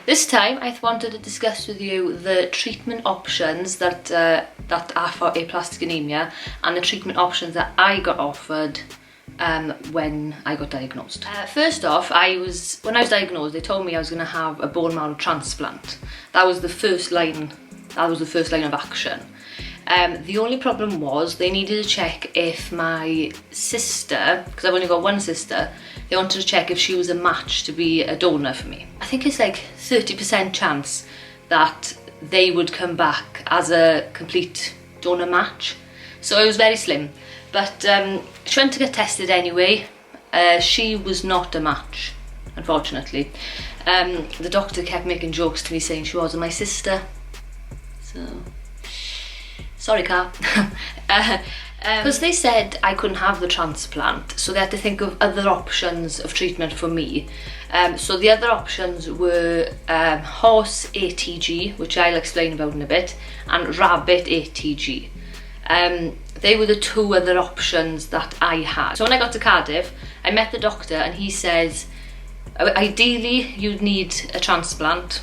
This time I wanted to discuss with you the treatment options that are for aplastic anemia and the treatment options that I got offered when I got diagnosed. First off, when I was diagnosed, they told me I was going to have a bone marrow transplant. That was the first line of action. The only problem was they needed to check if my sister, because I've only got one sister, they wanted to check if she was a match to be a donor for me. I think it's like 30% chance that they would come back as a complete donor match. So it was very slim. But she went to get tested anyway. She was not a match, unfortunately. The doctor kept making jokes to me saying she wasn't my sister. So, sorry, Car. Because they said I couldn't have the transplant, so they had to think of other options of treatment for me. So the other options were horse ATG, which I'll explain about in a bit, and rabbit ATG. They were the two other options that I had. So when I got to Cardiff, I met the doctor and he says, ideally you'd need a transplant,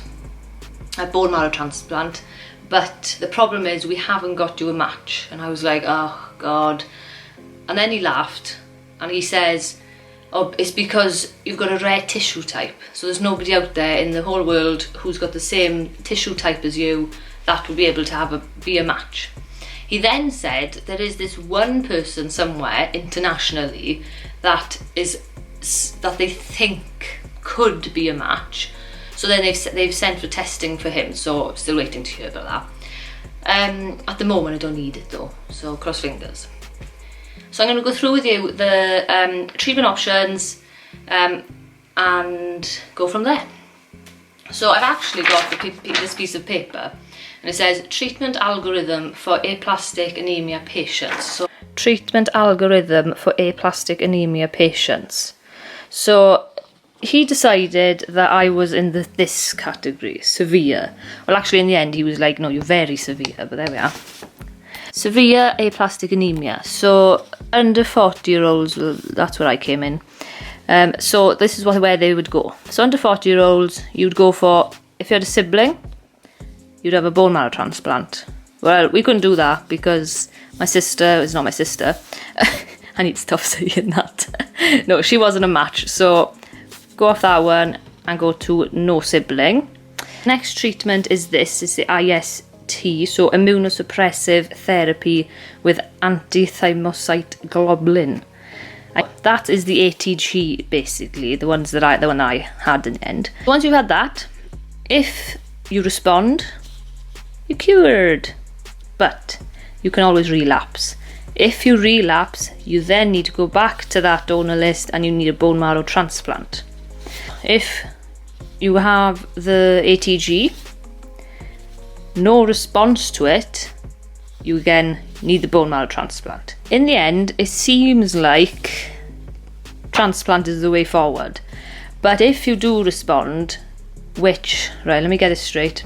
a bone marrow transplant, but the problem is we haven't got you a match. And I was like, oh God. And then he laughed and he says, oh, it's because you've got a rare tissue type. So there's nobody out there in the whole world who's got the same tissue type as you that would be able to be a match. He then said there is this one person somewhere internationally that they think could be a match. So then they've sent for testing for him, so still waiting to hear about that. At the moment I don't need it though, so cross fingers. So I'm going to go through with you the treatment options and go from there. So I've actually got this piece of paper and it says treatment algorithm for aplastic anemia patients. So treatment algorithm for aplastic anemia patients. So he decided that I was in this category, severe. Well, actually in the end he was like, no, you're very severe, but there we are. Severe aplastic anemia. So under 40-year-olds, well, that's where I came in. So this is where they would go. So under 40-year-olds, you'd go for, if you had a sibling, you'd have a bone marrow transplant. Well, we couldn't do that because my sister is not my sister. I need to stop saying that. No, she wasn't a match. So go off that one and go to no sibling. Next treatment is this, it's the IST, so immunosuppressive therapy with anti-thymocyte globulin. That is the ATG basically, the one that I had in the end. Once you've had that, if you respond, you're cured. But you can always relapse. If you relapse, you then need to go back to that donor list and you need a bone marrow transplant. If you have the ATG, no response to it, you again need the bone marrow transplant. In the end, it seems like transplant is the way forward. But if you do respond, which, right, let me get this straight.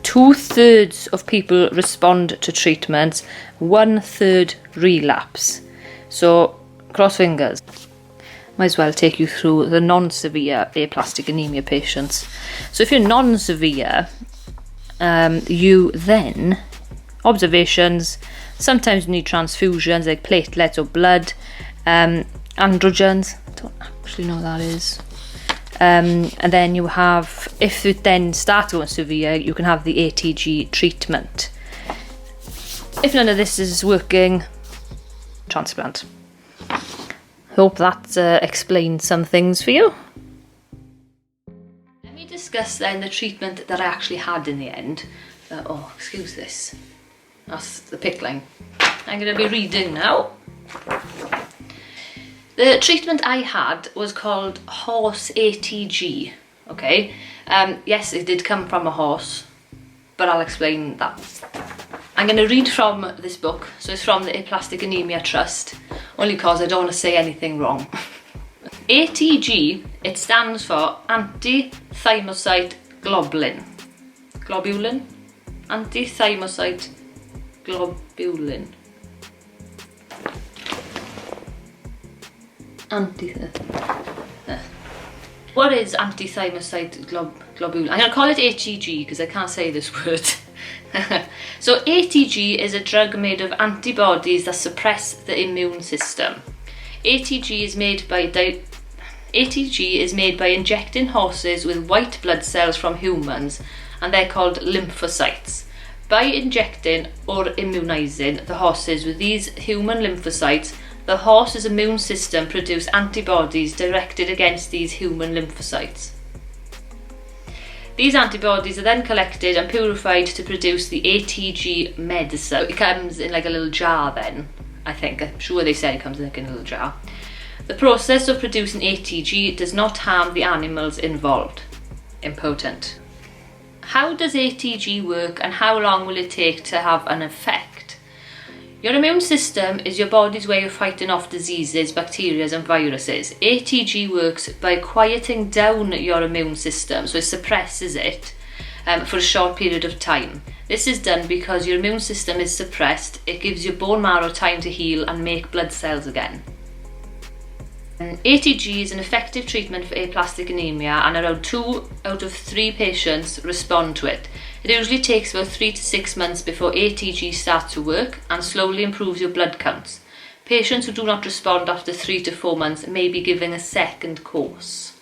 2/3 of people respond to treatments, 1/3 relapse. So cross fingers. Might as well take you through the non-severe aplastic anemia patients. So if you're non-severe, you then, observations, sometimes you need transfusions like platelets or blood, androgens, don't actually know what that is. And then you have, if it then starts going severe, you can have the ATG treatment. If none of this is working, transplant. Hope that explains some things for you. Let me discuss then the treatment that I actually had in the end. Oh, excuse this. That's the pick line. I'm going to be reading now. The treatment I had was called horse ATG. Okay. Yes, it did come from a horse, but I'll explain that. I'm going to read from this book. So it's from the Aplastic Anemia Trust, only because I don't want to say anything wrong. ATG, it stands for anti-thymocyte globulin. Globulin? Anti-thymocyte globulin. What is antithymocyte globulin? I'm going to call it ATG because I can't say this word. So ATG is a drug made of antibodies that suppress the immune system. ATG is made by injecting horses with white blood cells from humans, and they're called lymphocytes. By injecting or immunizing the horses with these human lymphocytes, the horse's immune system produces antibodies directed against these human lymphocytes. These antibodies are then collected and purified to produce the ATG medicine. It comes in like a little jar then, I'm sure they said it comes in like a little jar. The process of producing ATG does not harm the animals involved. Important. How does ATG work and how long will it take to have an effect? Your immune system is your body's way of fighting off diseases, bacteria and viruses. ATG works by quieting down your immune system, so it suppresses it for a short period of time. This is done because your immune system is suppressed. It gives your bone marrow time to heal and make blood cells again. ATG is an effective treatment for aplastic anemia, and around 2 out of 3 patients respond to it. It usually takes about 3 to 6 months before ATG starts to work and slowly improves your blood counts. Patients who do not respond after 3 to 4 months may be given a second course.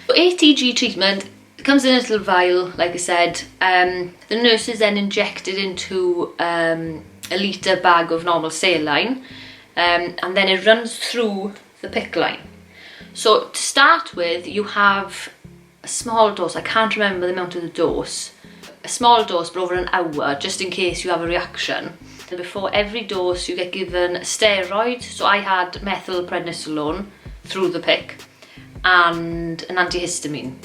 ATG treatment comes in a little vial, like I said. The nurse is then injected into a litre bag of normal saline, and then it runs through the PICC line. So to start with, you have a small dose. I can't remember the amount of the dose. A small dose for over an hour, just in case you have a reaction. Before every dose you get given a steroid, so I had methylprednisolone through the PICC and an antihistamine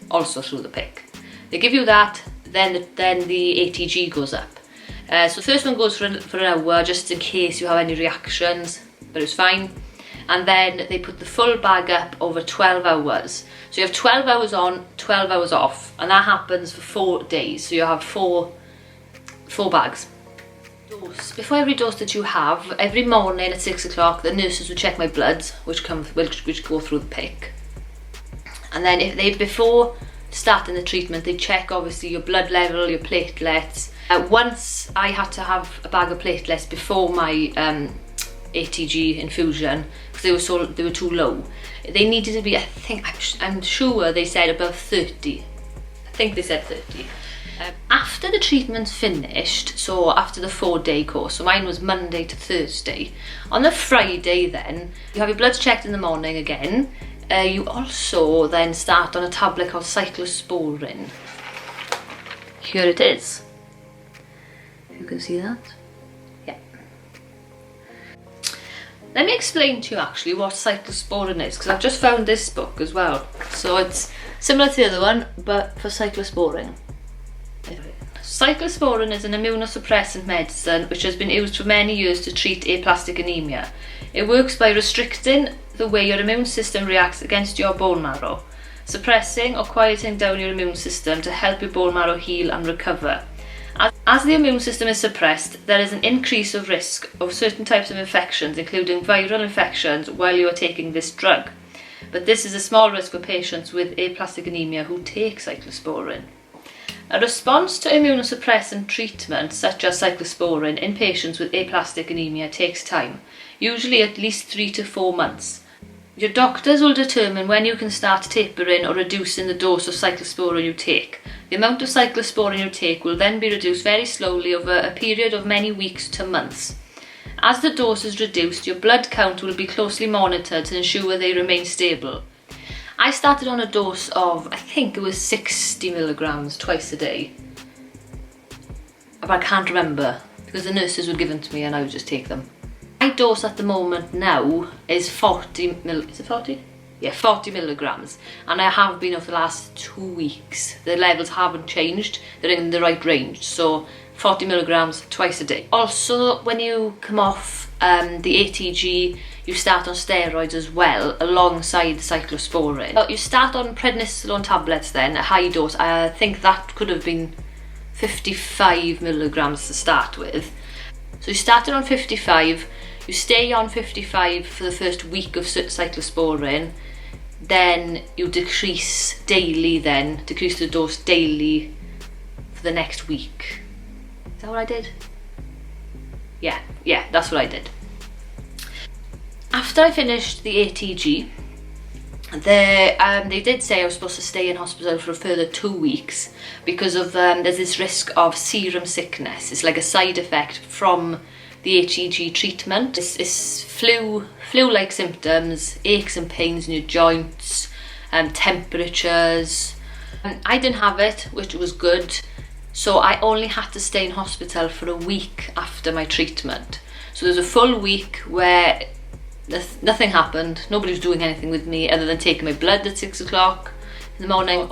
also through the PICC. They give you that, then the ATG goes up. So the first one goes for an hour just in case you have any reactions, but it's fine. And then they put the full bag up over 12 hours. So you have 12 hours on, 12 hours off, and that happens for 4 days. So you have four bags. Before every dose that you have, every morning at 6 o'clock, the nurses will check my bloods, which go through the PICC. And then before starting the treatment, they check obviously your blood level, your platelets. Once I had to have a bag of platelets before my ATG infusion because they were too low. They needed to be, I'm sure they said above 30. I think they said 30. After the treatment's finished, so after the 4-day course, so mine was Monday to Thursday, on the Friday then, you have your bloods checked in the morning again. You also then start on a tablet called cyclosporin. Here it is. If you can see that. Yeah. Let me explain to you actually what cyclosporin is, because I've just found this book as well. So it's similar to the other one, but for cyclosporin. Cyclosporin is an immunosuppressant medicine which has been used for many years to treat aplastic anemia. It works by restricting the way your immune system reacts against your bone marrow, suppressing or quieting down your immune system to help your bone marrow heal and recover. As the immune system is suppressed, there is an increase of risk of certain types of infections, including viral infections, while you are taking this drug. But this is a small risk for patients with aplastic anemia who take cyclosporin. A response to immunosuppressant treatment, such as cyclosporin, in patients with aplastic anemia takes time, usually at least 3 to 4 months. Your doctors will determine when you can start tapering or reducing the dose of cyclosporin you take. The amount of cyclosporin you take will then be reduced very slowly over a period of many weeks to months. As the dose is reduced, your blood count will be closely monitored to ensure they remain stable. I started on a dose of, I think it was 60 milligrams twice a day. But I can't remember because the nurses were given to me and I would just take them. My dose at the moment now is 40 milligrams, and I have been over the last 2 weeks. The levels haven't changed, they're in the right range, so 40 milligrams twice a day. Also, when you come off the ATG, you start on steroids as well, alongside the cyclosporin. You start on prednisolone tablets then, a high dose. I think that could have been 55 milligrams to start with. So you started on 55, you stay on 55 for the first week of cyclosporin, then you decrease the dose daily for the next week. Is that what I did? Yeah, that's what I did. After I finished the ATG, they did say I was supposed to stay in hospital for a further 2 weeks because of there's this risk of serum sickness. It's like a side effect from the HEG treatment. It's flu-like symptoms, aches and pains in your joints, temperatures. I didn't have it, which was good. So I only had to stay in hospital for a week after my treatment. So there's a full week where nothing happened. Nobody was doing anything with me other than taking my blood at 6 o'clock in the morning.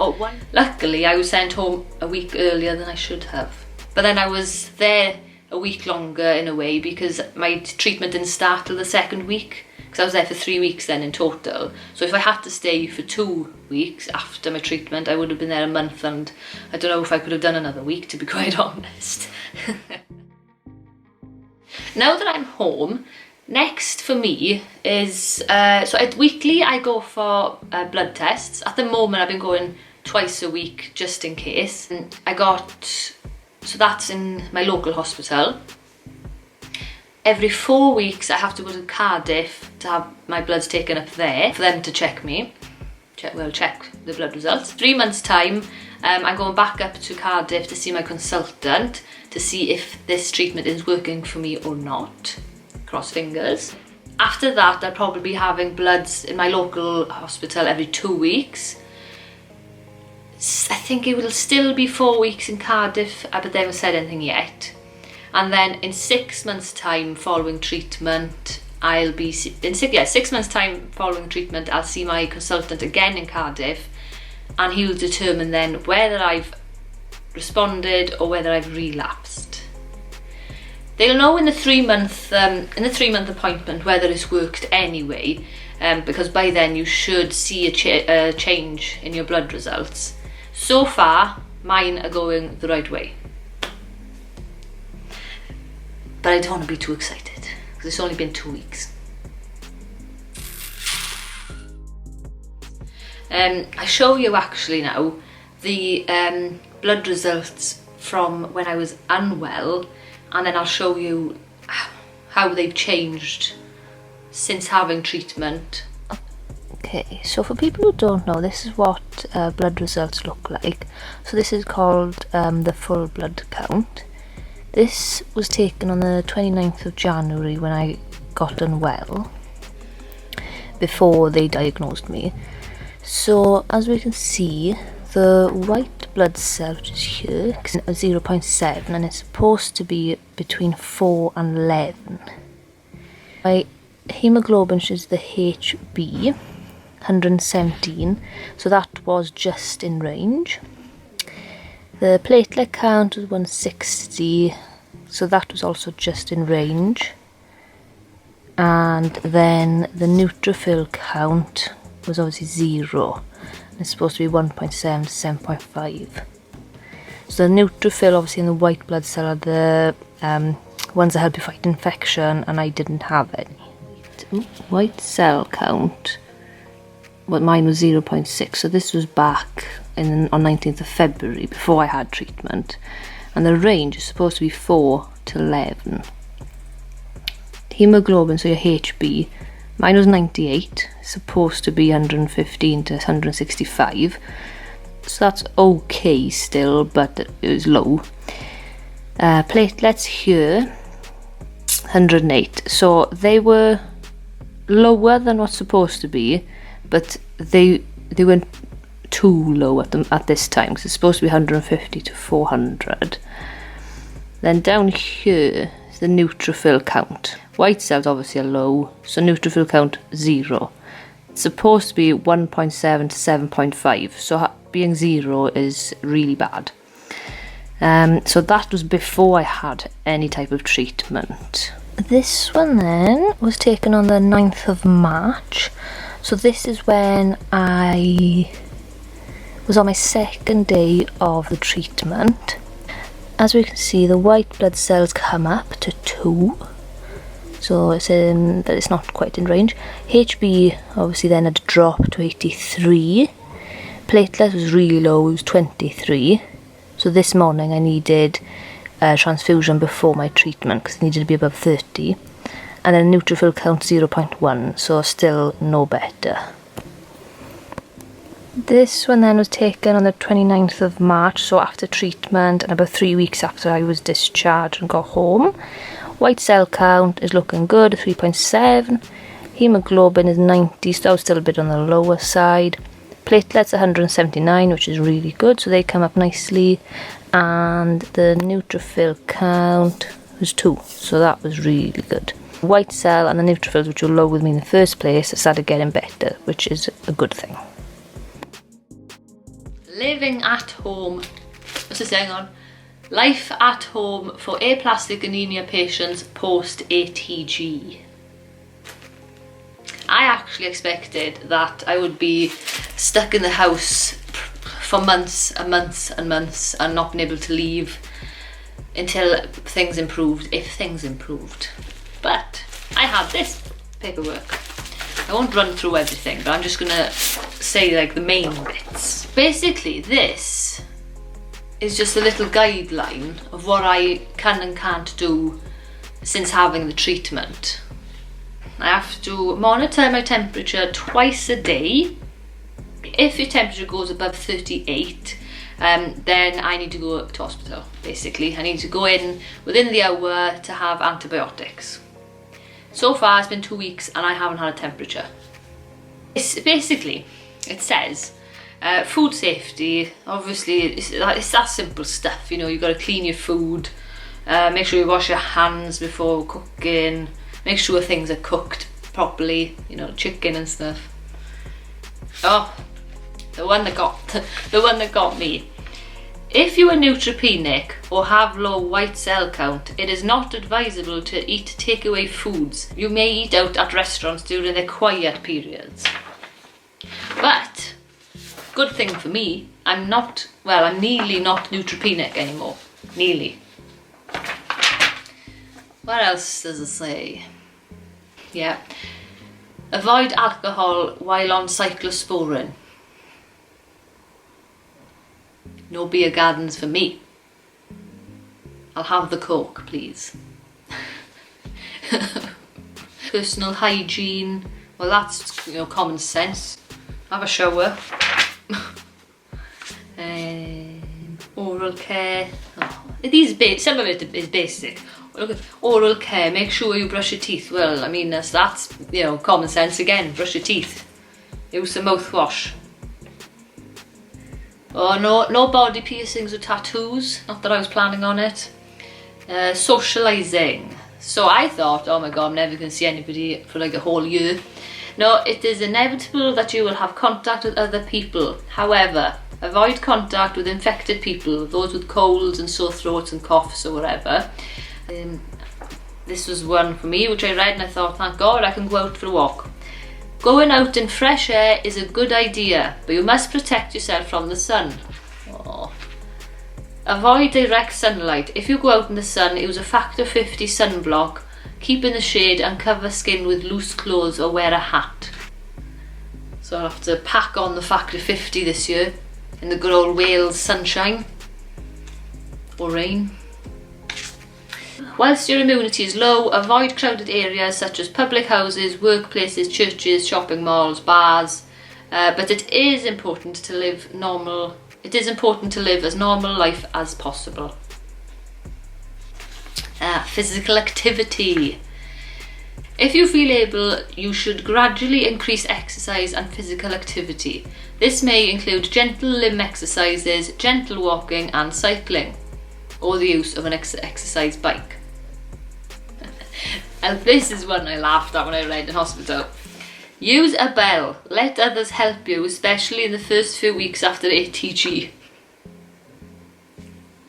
Luckily I was sent home a week earlier than I should have. But then I was there a week longer in a way because my treatment didn't start till the second week, because I was there for 3 weeks then in total. So if I had to stay for 2 weeks after my treatment, I would have been there a month, and I don't know if I could have done another week, to be quite honest. Now that I'm home, next for me is, weekly I go for blood tests. At the moment I've been going twice a week just in case. So that's in my local hospital. Every 4 weeks I have to go to Cardiff to have my bloods taken up there for them to check me. Check the blood results. 3 months time, I'm going back up to Cardiff to see my consultant to see if this treatment is working for me or not. Cross fingers. After that, I'll probably be having bloods in my local hospital every 2 weeks. I think it will still be 4 weeks in Cardiff, but they haven't said anything yet. And then in 6 months' time following treatment, I'll 6 months' time following treatment, I'll see my consultant again in Cardiff, and he'll determine then whether I've responded or whether I've relapsed. They'll know in the 3-month appointment whether it's worked anyway, because by then you should see a change in your blood results. So far, mine are going the right way. But I don't want to be too excited, because it's only been 2 weeks. I show you actually now the blood results from when I was unwell, and then I'll show you how they've changed since having treatment. Okay, so for people who don't know, this is what blood results look like. So this is called the full blood count. This was taken on the 29th of January when I got unwell, before they diagnosed me. So as we can see, the white blood cell, which is here, is 0.7, and it's supposed to be between 4 and 11. My hemoglobin is the HB, 117, so that was just in range. The platelet count was 160, so that was also just in range. And then the neutrophil count was obviously 0. It's supposed to be 1.7 to 7.5. So the neutrophil, obviously, in the white blood cell are the ones that help you fight infection, and I didn't have any. White cell count, but mine was 0.6, so this was back on 19th of February, before I had treatment. And the range is supposed to be 4 to 11. Hemoglobin, so your HB, mine was 98, supposed to be 115 to 165. So that's okay still, but it was low. Platelets here, 108. So they were lower than what's supposed to be, but they weren't too low at this time, because it's supposed to be 150 to 400. Then down here is the neutrophil count. White cells obviously are low, so neutrophil count 0. It's supposed to be 1.7 to 7.5, so being 0 is really bad. So that was before I had any type of treatment. This one then was taken on the 9th of March. So this is when I was on my second day of the treatment. As we can see, the white blood cells come up to 2. so it's saying that it's not quite in range. HB obviously then had a drop to 83. Platelet was really low, it was 23. So this morning I needed a transfusion before my treatment because it needed to be above 30. And then neutrophil count 0.1, so still no better. This one then was taken on the 29th of March, so after treatment and about 3 weeks after I was discharged and got home. White cell count is looking good, 3.7. Hemoglobin is 90, so still a bit on the lower side. Platelets 179, which is really good, so they come up nicely. And the neutrophil count was 2, so that was really good. White cell and the neutrophils, which were low with me in the first place, started getting better, which is a good thing. Living at home, what's this saying on? Life at home for aplastic anemia patients post-ATG. I actually expected that I would be stuck in the house for months and months and months and not been able to leave until things improved, if things improved. But I had this paperwork. I won't run through everything, but I'm just gonna say like the main bits. Basically, this is just a little guideline of what I can and can't do since having the treatment. I have to monitor my temperature twice a day. If your temperature goes above 38, then I need to go to hospital, basically. I need to go in within the hour to have antibiotics. So far it's been 2 weeks and I haven't had a temperature. Basically, it says food safety. Obviously it's that simple stuff, you know. You've got to clean your food, make sure you wash your hands before cooking, make sure things are cooked properly, you know, chicken and stuff. Oh, the one that got me. If you are neutropenic or have low white cell count, it is not advisable to eat takeaway foods. You may eat out at restaurants during the quiet periods. But, good thing for me, I'm nearly not neutropenic anymore. Nearly. What else does it say? Yeah. Avoid alcohol while on cyclosporin. No beer gardens for me. I'll have the Coke, please. Personal hygiene. Well, that's, you know, common sense. Have a shower. Oral care. Oh, some of it is basic. Look at oral care. Make sure you brush your teeth. Well, I mean, that's you know, common sense again. Brush your teeth. Use some mouthwash. Oh, no body piercings or tattoos. Not that I was planning on it. Socialising. So I thought, oh my god, I'm never going to see anybody for like a whole year. No, it is inevitable that you will have contact with other people. However, avoid contact with infected people, those with colds and sore throats and coughs or whatever. This was one for me which I read and I thought, thank god I can go out for a walk. Going out in fresh air is a good idea, but you must protect yourself from the sun. Oh. Avoid direct sunlight. If you go out in the sun, use a factor 50 sunblock, keep in the shade and cover skin with loose clothes or wear a hat. So I'll have to pack on the factor 50 this year in the good old Wales sunshine or rain. Whilst your immunity is low, avoid crowded areas such as public houses, workplaces, churches, shopping malls, bars. But it is important to live as normal life as possible. Physical activity. If you feel able, you should gradually increase exercise and physical activity. This may include gentle limb exercises, gentle walking and cycling, or the use of an exercise bike. And this is one I laughed at when I read in hospital. Use a bell. Let others help you, especially in the first few weeks after ATG.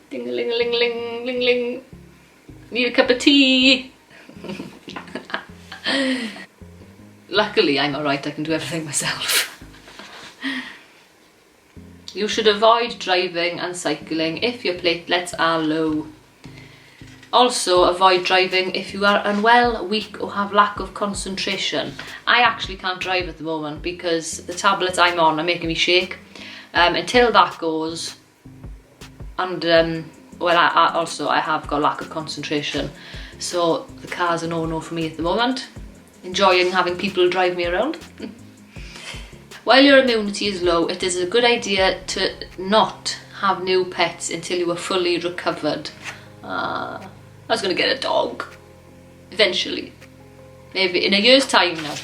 Ding-a-ling-a-ling-ling, ling-ling. Need a cup of tea. Luckily, I'm alright, I can do everything myself. You should avoid driving and cycling if your platelets are low. Also, avoid driving if you are unwell, weak or have lack of concentration. I actually can't drive at the moment because the tablets I'm on are making me shake. Until that goes, and well, I have got lack of concentration, so the car's a no-no for me at the moment. Enjoying having people drive me around. While your immunity is low, it is a good idea to not have new pets until you are fully recovered. I was going to get a dog, eventually. Maybe in a year's time now.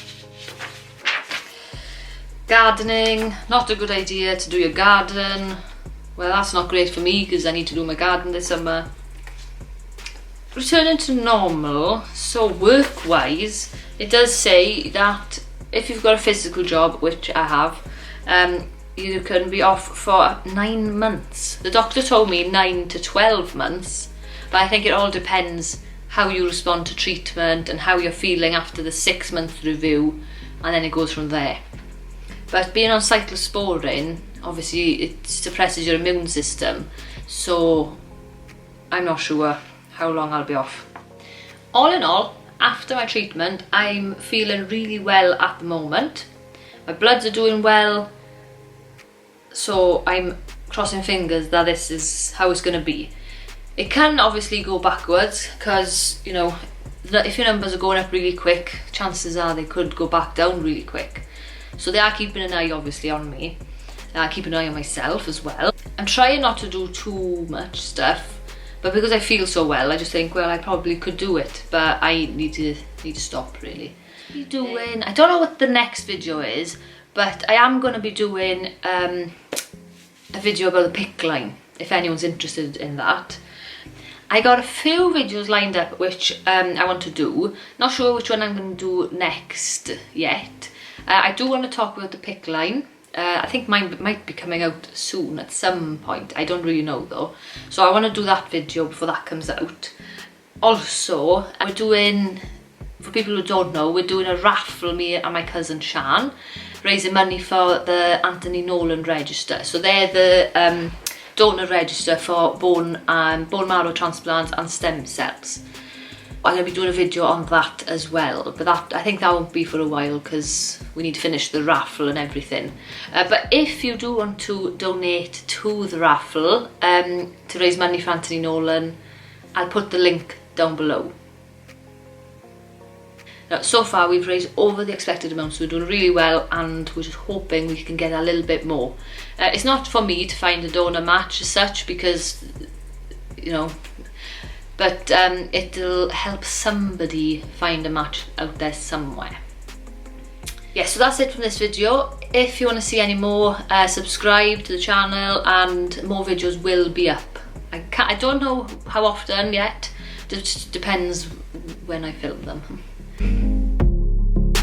Gardening, not a good idea to do your garden. Well, that's not great for me because I need to do my garden this summer. Returning to normal, so work-wise, it does say that if you've got a physical job, which I have, you can be off for 9 months. The doctor told me 9 to 12 months, but I think it all depends how you respond to treatment and how you're feeling after the 6-month review, and then it goes from there. But being on cyclosporin, obviously it suppresses your immune system, so I'm not sure how long I'll be off. All in all, after my treatment, I'm feeling really well at the moment. My bloods are doing well, so I'm crossing fingers that this is how it's going to be. It can obviously go backwards because, you know, if your numbers are going up really quick, chances are they could go back down really quick. So they are keeping an eye obviously on me. Keep an eye on myself as well. I'm trying not to do too much stuff, but because I feel so well, I just think, well, I probably could do it, but I need to stop really. I don't know what the next video is, but I am going to be doing a video about the PICC line, if anyone's interested in that. I got a few videos lined up which I want to do. Not sure which one I'm going to do next yet. I do want to talk about the PICC line. I think mine might be coming out soon at some point. I don't really know though. So I want to do that video before that comes out. Also, we're doing, for people who don't know, we're doing a raffle, me and my cousin Shan, raising money for the Anthony Nolan register. So they're the donor register for bone marrow transplants and stem cells. I'm going to be doing a video on that as well, but I think that won't be for a while because we need to finish the raffle and everything. But if you do want to donate to the raffle to raise money for Anthony Nolan, I'll put the link down below. Now, so far we've raised over the expected amount, so we're doing really well, and we're just hoping we can get a little bit more. It's not for me to find a donor match as such because, you know, but it'll help somebody find a match out there somewhere. Yeah, so that's it from this video. If you want to see any more, subscribe to the channel and more videos will be up. I don't know how often yet, it just depends when I film them.